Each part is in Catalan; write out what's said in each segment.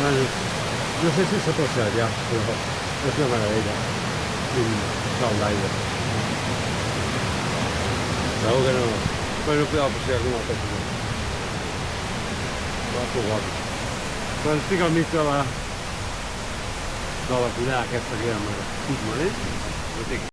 Bueno, no sé si s'ha passat ja, però és una meravella. Quin salt d'aire. Segur que no. Bueno, podeu passar alguna altra cosa. Va, que guapo. Quan estic al mig de la collada aquesta que hi ha amb el Puigmanet, no tinc.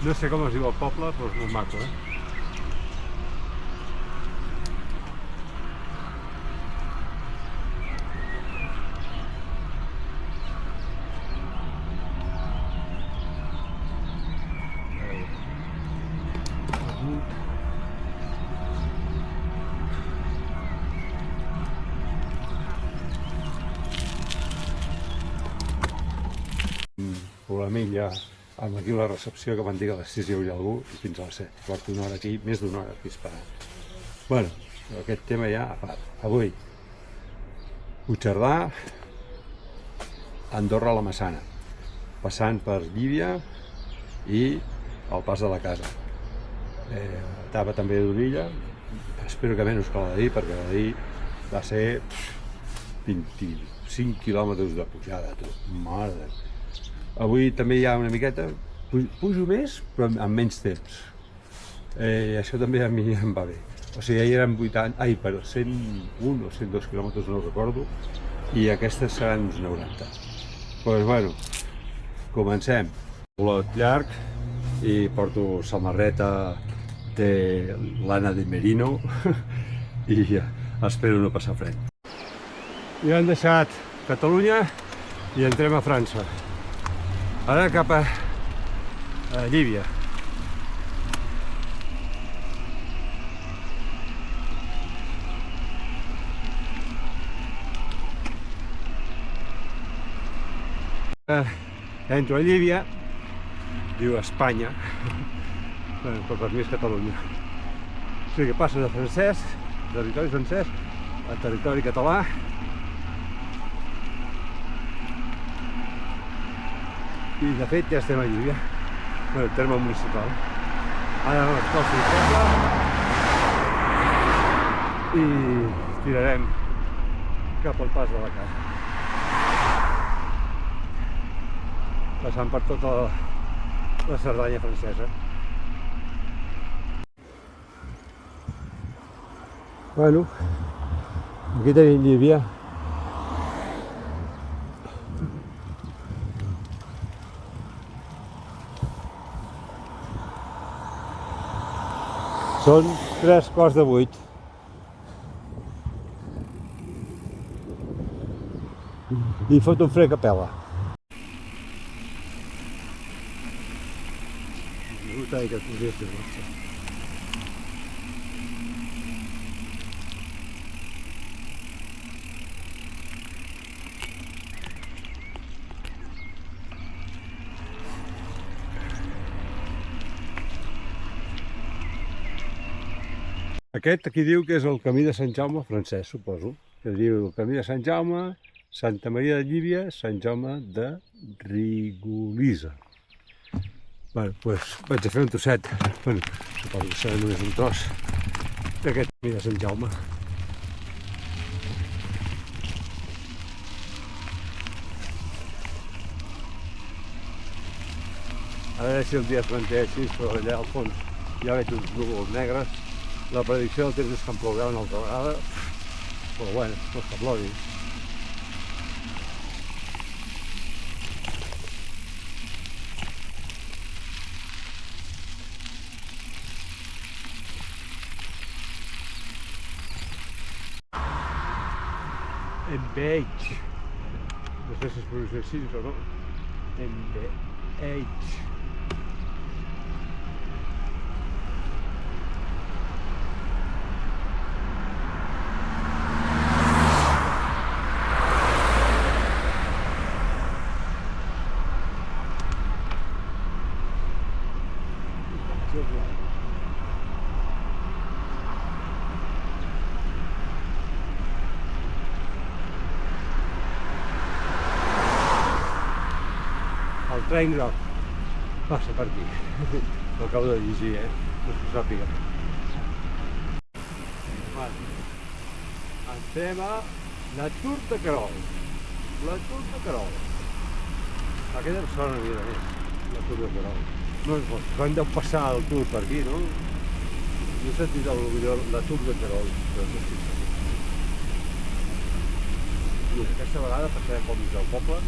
No sé com es diu el poble, però és molt maco, Problemilla amb aquí la recepció, que van dir que a les 6 hi hauria algú i fins a les 7. Porto una hora aquí, més d'una hora aquí esperant. Bueno, aquest tema ja a part. Avui, Puigcerdà, Andorra la Massana, passant per Llívia i el Pas de la Casa. Etapa també d'Orilla, espero que menys que la d'ahir, perquè la d'ahir va ser 25 quilòmetres de pujada, tu. Mare de... Avui també hi ha una miqueta, pujo més però amb menys temps. Això també a mi em va bé. O sigui, ahir eren 101 o 102 quilòmetres, no ho recordo, i aquestes seran uns 90. Doncs bueno, comencem. Olot llarg i porto samarreta de lana de merino i espero no passar fred. Ja hem deixat Catalunya i entrem a França. Ara cap a Llívia. Entro a Llívia, diu Espanya, però per mi és Catalunya. O sigui que passo de francès, territori francès, a territori català. I de fet ja estem a Llívia, el terme municipal. Ara ens poso el poble i tirarem cap al Pas de la Casa. Passant per tota la Cerdanya francesa. Bueno, aquí tenim Llívia. Són 7:45. I fot un fred que pela. Me gustaría que tuviese esto. Aquest aquí diu que és el camí de Sant Jaume francès, suposo. Que diu el camí de Sant Jaume, Santa Maria de Llívia, Sant Jaume de Rigolisa. Bueno, doncs vaig a fer un trosset. Bueno, suposo que serà només un tros d'aquest camí de Sant Jaume. A veure si el dia es manté així, però allà al fons ja veig uns núvols negres. La predicció del temps és que em plourà una altra vegada, però bueno, no és que plogui. Enveig. No sé si es pronuncia així o no. Enveig. El tren groc passa per aquí. Ho acabo de llegir, no s'ho sàpiga. Entrem a la Tour de Querol. La Tour de Querol. Aquesta em sona una mica més, la Tour de Querol. No, quan deu passar el Tour per aquí, no? No he sentit la Tour de Querol, però no estic segur. I aquesta vegada passarem pel mig del poble.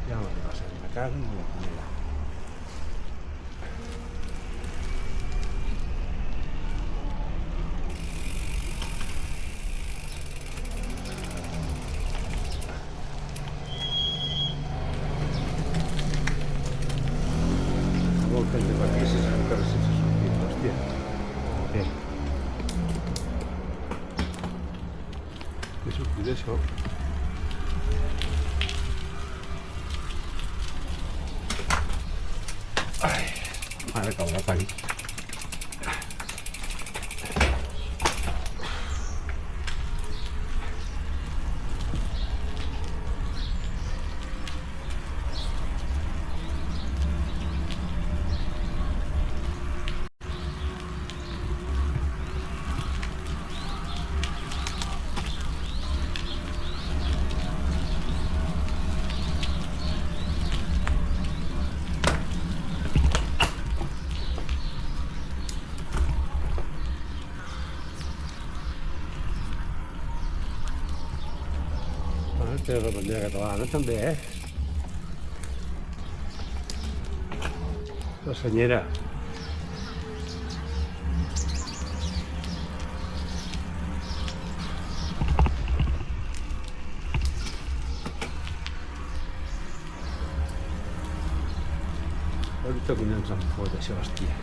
Ja m'ha passat a casa amb la comida. Volten de vaquisses encara sense sortir, hòstia. Bé. He sortit d'això. Ara cal la tall. Té la bandera catalana també, La senyera. Ahorita collons em fot això, hòstia.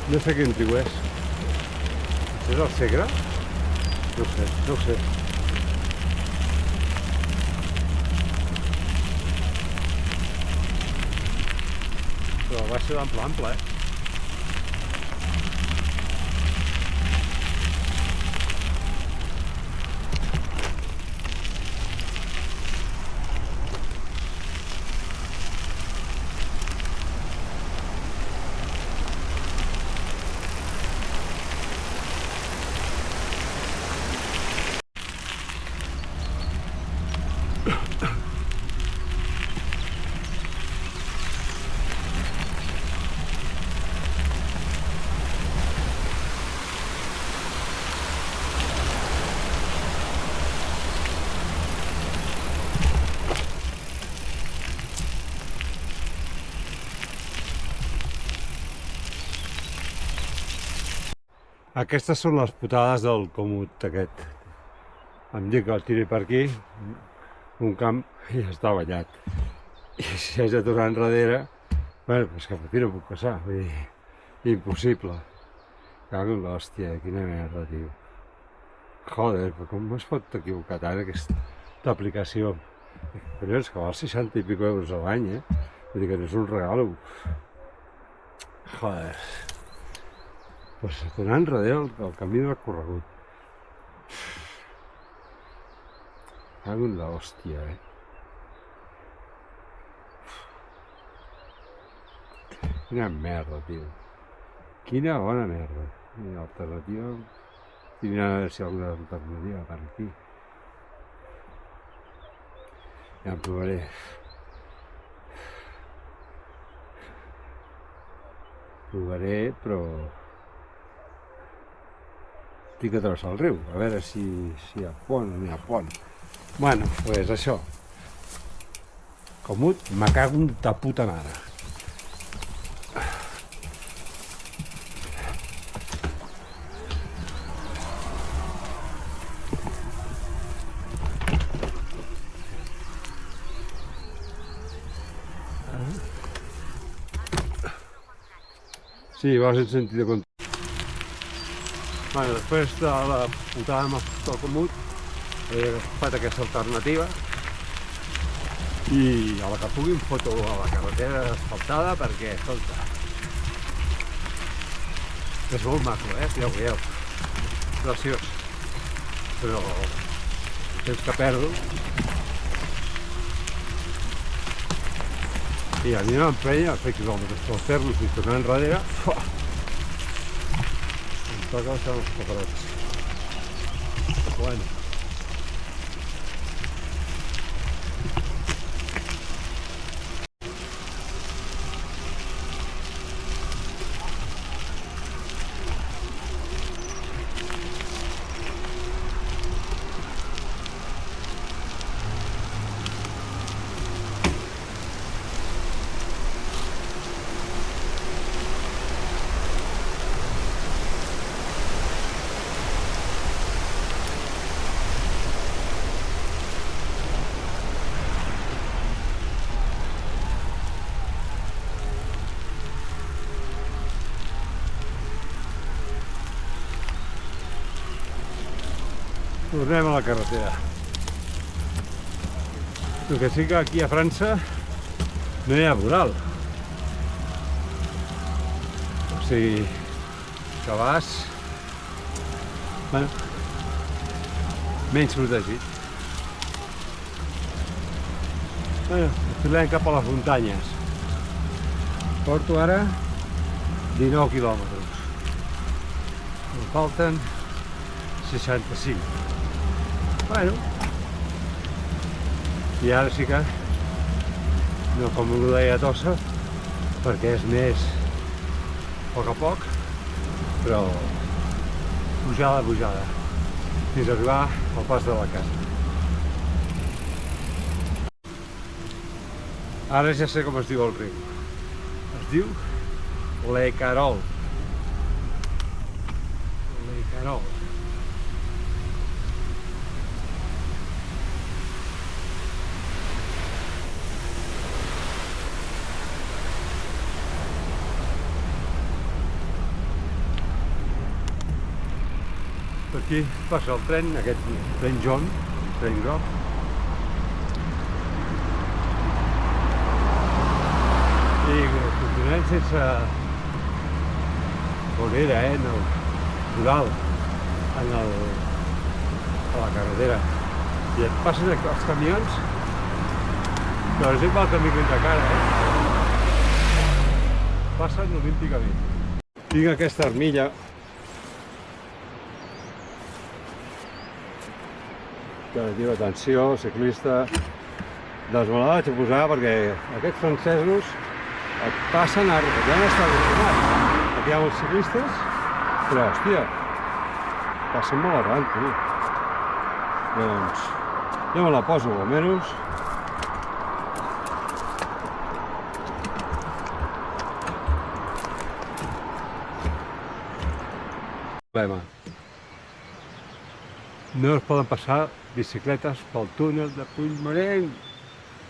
No sé quin riu és. És el Segre? No ho sé, no ho sé. Però va ser d'ample ample, eh? Aquestes són les putades del comut aquest. Em dic que el tiri per aquí, un camp, i ja està ballat. I si haig de tornar enrere, bueno, és que per aquí no puc passar, vull dir, impossible. Cago en l'hòstia, quina merda, tio. Joder, però com es pot equivocar tant aquesta aplicació? Collons, que val 60 i pico euros a l'any, eh? Vull dir que no és un regalo. Joder. Pues tornar enrere el camí recorregut. Cago en l'hòstia, eh? Quina merda, tio. Quina bona merda. Quina alternativa. Tindrà a veure si hi ha alguna alternativa per aquí. Ja en provaré. Provaré, però... Tinc que travessar el riu, a veure si hi ha pont o no hi ha pont. Bueno, pues això. Comut, me cago en ta puta mare. Sí, vas en sentit de control. Bueno, després de la putada amb el comut, he agafat aquesta alternativa i a la que pugui em foto a la carretera asfaltada perquè, escolta, és molt maco, ja ho veieu, preciós, però el temps que perdo i a mi m'emprenya a fer quilòmetres pels terros i tornar enrere, em toca deixar els paperots. Bueno. Tornem a la carretera. El que sí que aquí a França no hi ha voral. O sigui, que vas... Bueno, menys protegit. Bueno, tornem cap a les muntanyes. Porto ara 19 quilòmetres. Em falten 65. Bueno, i ara sí que no com ho deia Tossa, perquè és més a poc, però pujada, fins a arribar al pas de la casa. Ara ja sé com es diu el riu. Es diu l'Ecarol. L'Ecarol. Per aquí passa el tren, aquest tren John, tren groc. I continuem sense vorera, en el rural, a la carretera. I et passen els camions, però és igual que miren de cara, passen olímpicament. Tinc aquesta armilla que diu atenció, ciclista. Doncs me la vaig a posar perquè aquests francesos et passen a... Ja no està acostumats. Aquí hi ha molts ciclistes, però, hòstia, passen molt avant, tu. Doncs, jo me la poso, almenys. Problema. No es poden passar bicicletes pel túnel de Puigmorenc.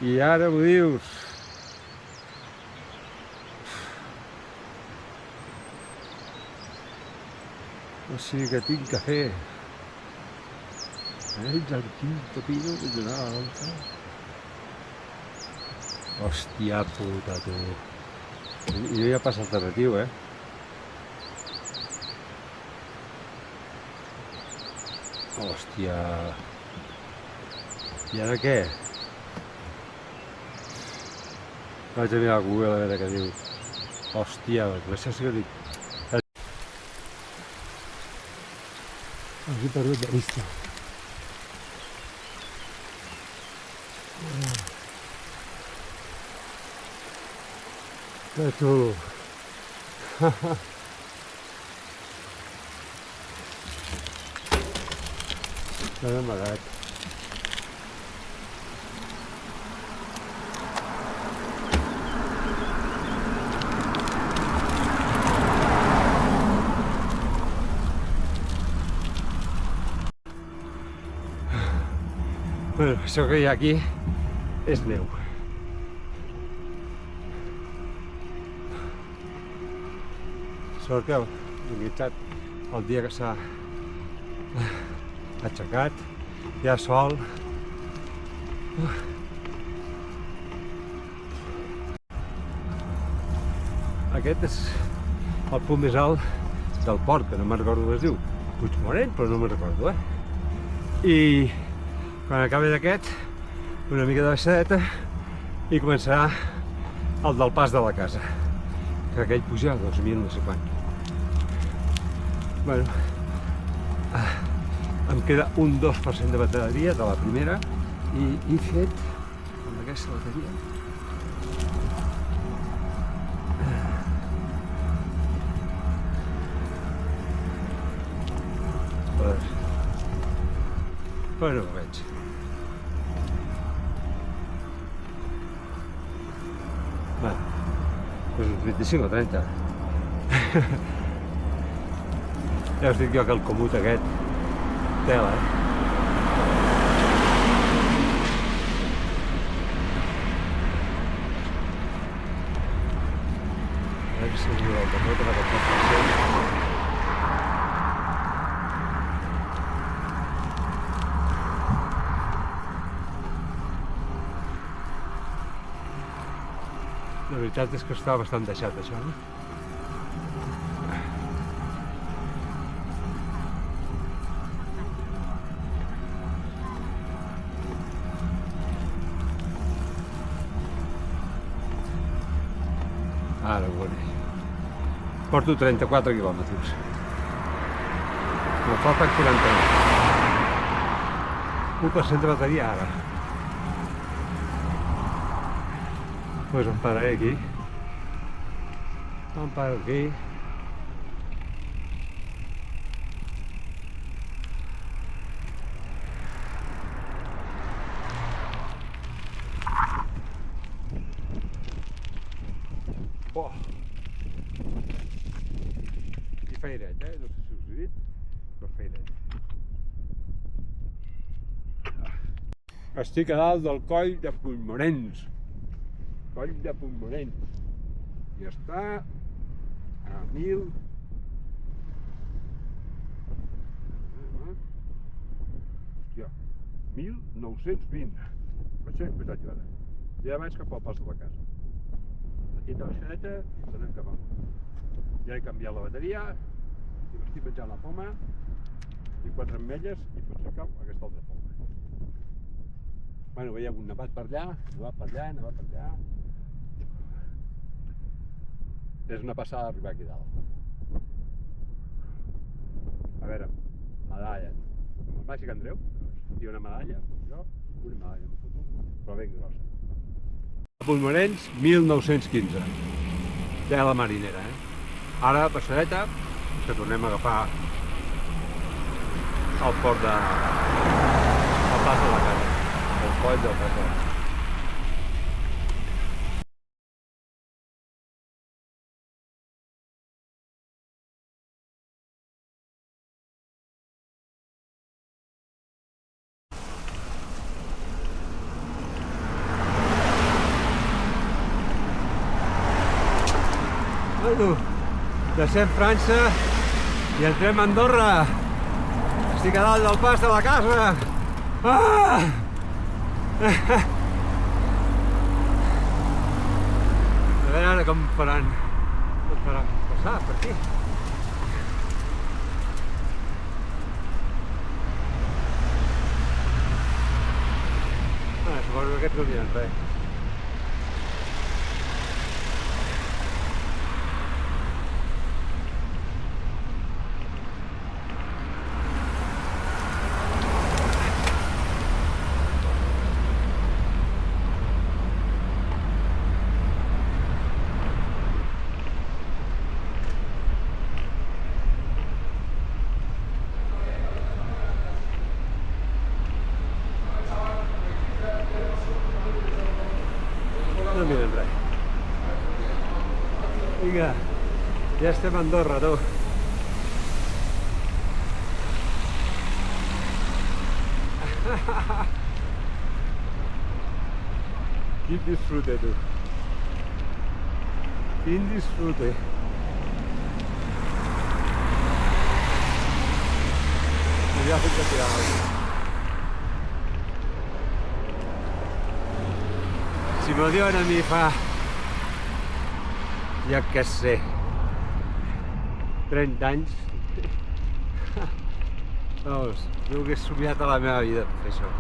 I ara m'ho dius. O sigui que tinc que fer. Ets el quinto pino que donava la volta. Hòstia puta, tu. I no hi ha pas alternatiu, Hòstia. I ara què? Vaig a mirar a Google a veure què diu. Hòstia, això sí que dic. Els he perdut de vista. Que xulo. L'he amagat. Bueno, això que hi ha aquí és neu. Sort que he enguitxat el dia que s'ha aixecat, hi ha sol. Aquest és el punt més alt del port, que no me'n recordo com es diu. Puigmorenc, però no me'n recordo, I quan acabi d'aquest, una mica de baixadeta, i començarà el del pas de la casa, que aquell puja a 2.000 no sé quant. Bueno, em queda un 2% de bateria de la primera i he fet amb aquesta bateria bueno, ho veig. Va, doncs uns 25 o 30. Ja us dic jo que el comut aquest tela, A veure si diu el comut amb aquest 4%. La veritat és que està bastant deixat, això, Ara ho veuré. Porto 34 quilòmetres. Me'n falten 49. 1% de bateria ara. Pues em pararé aquí. Em paro aquí. Oh. I feiret, no sé si us he dit, però feiret. Estic a dalt del coll de Puigmorenc. Coll de Puigmorenc. I està a 1.000... 1920. Vaig ser posat jo ara. Ja vaig cap al pas de la casa. Petita baixadeta i ens anem cap amunt. Ja he canviat la bateria i m'estic menjant la poma i 4 ametlles i potser cau aquesta altra poma. Bueno, veieu un nevat per allà, nevat per allà, nevat per allà. És una passada arribar aquí dalt. A veure, medalla. Com el Màgic Andreu, hi ha una medalla, jo, una medalla em foto, però ben grossa. Puigmorens, 1915. Tela marinera, Ara, passadeta, que tornem a agafar el port de... el pas de la casa, el coll del pas. Bueno, deixem França i entrem a Andorra. Estic a dalt del pas de la casa. Ah! A veure ara com faran passar per aquí. Suposo que aquests no diran res. No miren res. Vinga, ja estem a Andorra, tu. Quin disfrute, tu. Quin disfrute. Ja fins a tirar. Si me lo diuen a mi fa, ja que sé, 30 anys, vamos, no ho hagués somiat a la meva vida fer això.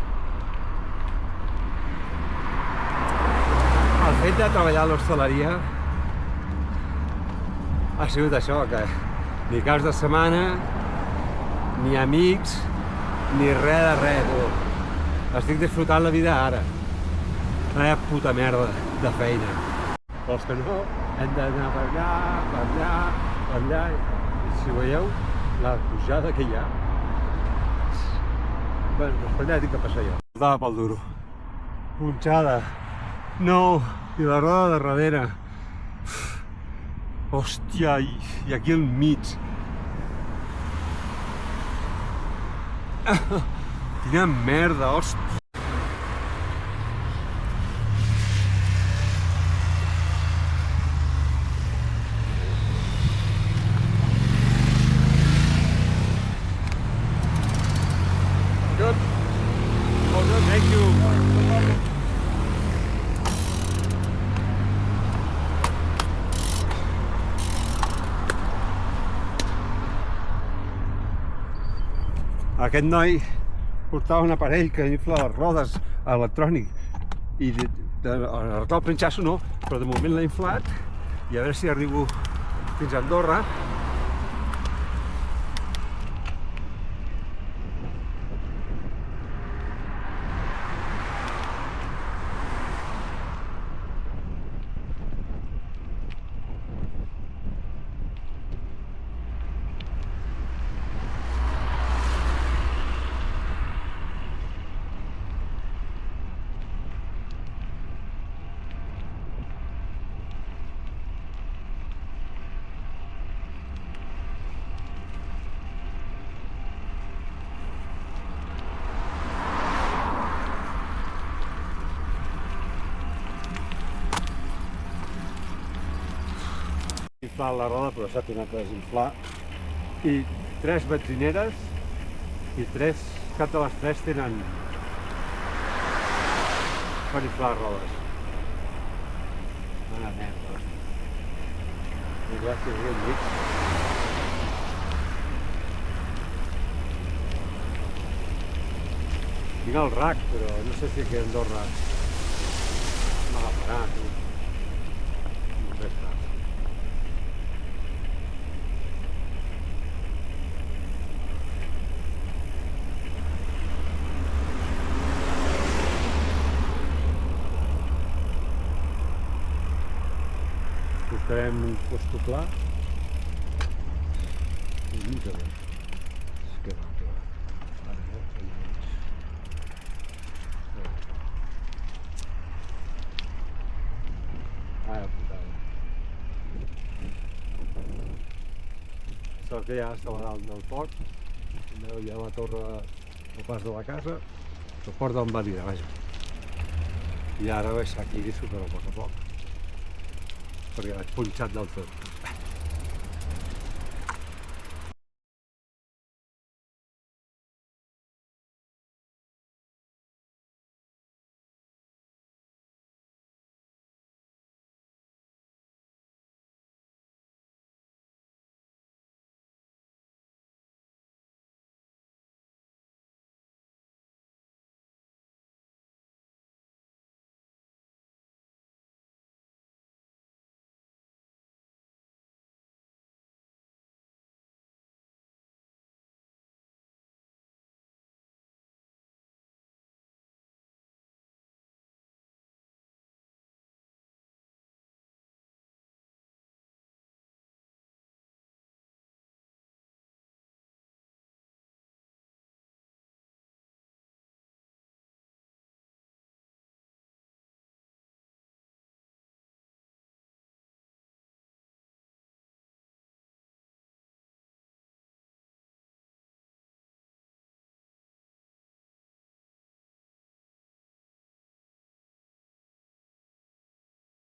El fet de treballar a l'hostaleria ha sigut això, que ni caps de setmana, ni amics, ni res de res, tu. Estic disfrutant la vida ara. Vaya puta merda de feina. Però els que no, hem d'anar per allà, per allà, per allà. I si veieu la pujada que hi ha... Bé, doncs per allà tinc que passar jo. Estava pel duro. Punxada. No, i la roda de darrere. Hòstia, i aquí al mig. Quina merda, hòstia. Thank you. Aquest noi portava un aparell que infla les rodes electrònic i arreglar el pinxasso no, però de moment l'ha inflat i a veure si arribo fins a Andorra. Inflar la roda, però s'ha tornat a desinflar. I 3 benzineres i cap de les 3 tenen per inflar rodes. Una merda. I gràcies a aquest mig. Tinc el rac, però no sé si aquí a Andorra m'agafarà, tu. No sé clar. Buscarem un posto clar i mica bé. Que va. Ara no, Ara putada. Sort que ja està a dalt del port, hi ha la torre al pas de la casa, el port d'on va dir, vaja. I ara baixar aquí i superar a poc, perquè vaig punxat del tot.